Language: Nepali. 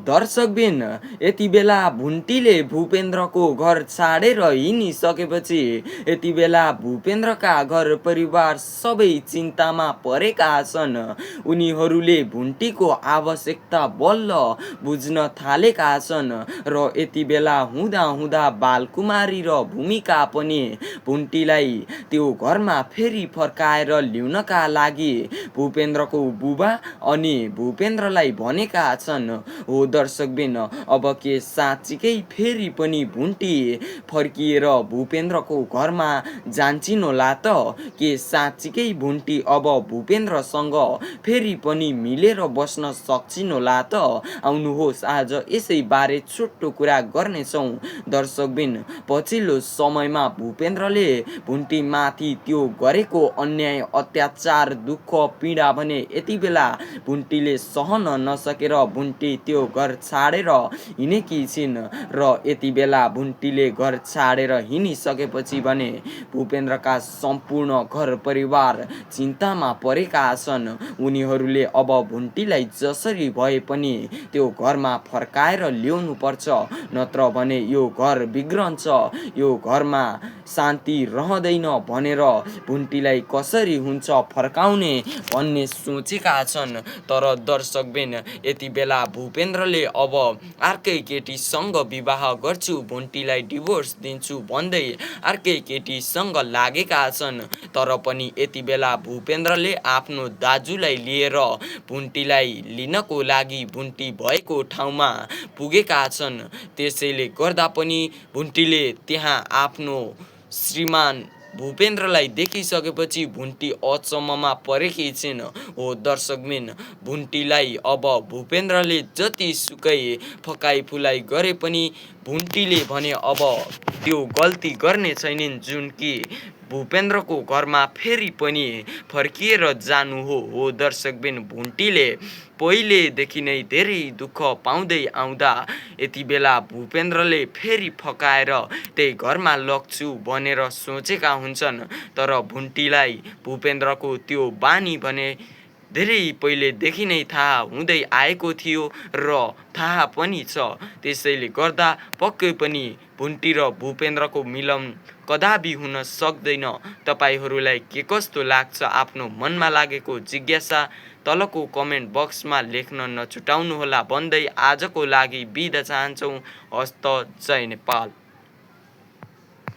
दर्शकबिन यति बेला भुन्टीले भूपेन्द्रको घर छाडेर हिँडिसकेपछि यति बेला भूपेन्द्रका घर परिवार सबै चिन्तामा परेका छन्। उनीहरूले भुन्टीको आवश्यकता बल्ल बुझ्न थालेका छन् र यति बेला हुँदा हुँदा बालकुमारी र भूमिका पनि भुन्टीलाई त्यो घरमा फेरि फर्काएर ल्याउनका लागि भूपेन्द्रको बुबा अनि भूपेन्द्रलाई भनेका छन्। हो दर्शकबिन अब के साँच्चीकै फेरि पनि भुन्टी फर्किएर भूपेन्द्रको घरमा जान्छिन् होला त? के साँच्चीकै भुन्टी अब भूपेन्द्रसँग फेरि पनि मिलेर बस्न सक्छिन् होला त? आउनुहोस् आज यसै बारे छोटो कुरा गर्नेछौँ दर्शकबिन। पछिल्लो समयमा भूपेन्द्रले भुन्टीमाथि त्यो गरेको अन्याय अत्याचार दुःख पीडा भने यति बेला भुन्टीले सहन नसकेर भुन्टी त्यो घर छाडेर हिँडेकी छिन् र यति बेला भुन्टीले घर छाडेर हिँडिसकेपछि भने भूपेन्द्रका सम्पूर्ण घर परिवार चिन्तामा परेका छन्। उनीहरूले अब भुन्टीलाई जसरी भए पनि त्यो घरमा फर्काएर ल्याउनु पर्छ, नत्र भने यो घर बिग्रन्छ, यो घरमा शान्ति रहँदैन भनेर भुन्टीलाई कसरी हुन्छ फर्काउने भन्ने सोचेका छन्। तर दर्शकबिन यति बेला भूपेन्द्रले अब अर्कै केटीसँग विवाह गर्छु, भुन्टीलाई डिभोर्स दिन्छु भन्दै अर्कै केटीसँग लागेका छन्। तर पनि यति बेला भूपेन्द्रले आफ्नो दाजुलाई लिएर भुन्टीलाई लिनको लागि भुन्टी भएको ठाउँमा पुगेका छन्। त्यसैले गर्दा पनि भुन्टीले त्यहाँ आफ्नो श्रीमान भूपेन्द्रलाई देखिसकेपछि भुन्टी अचम्ममा परेकी छिन्। हो दर्शकबिन भुन्टीलाई अब भूपेन्द्रले जतिसुकै फकाइ फुलाइ गरे पनि भुन्टीले भने अब त्यो गल्ती गर्ने छैनन् जुन कि भूपेन्द्रको घरमा फेरि पनि फर्किएर जानु हो। हो दर्शकबिन भुन्टीले पहिलेदेखि नै धेरै दुःख पाउँदै आउँदा यति बेला भूपेन्द्रले फेरि फकाएर त्यही घरमा लग्छु भनेर सोचेका हुन्छन्। तर भुन्टीलाई भूपेन्द्रको त्यो बानी भने धेरै पहिलेदेखि नै थाहा हुँदै आएको थियो र थाहा पनि छ। त्यसैले गर्दा पक्कै पनि भुन्टी र भूपेन्द्रको मिलन कदापि हुन सक्दैन। तपाईहरूलाई के कस्तो लाग्छ? आफ्नो मनमा लागेको जिज्ञासा तलको कमेन्ट बक्समा लेख्न नछुटाउनुहोला भन्दै आजको लागि बिदा चाहन्छौँ। हस्त जय नेपाल।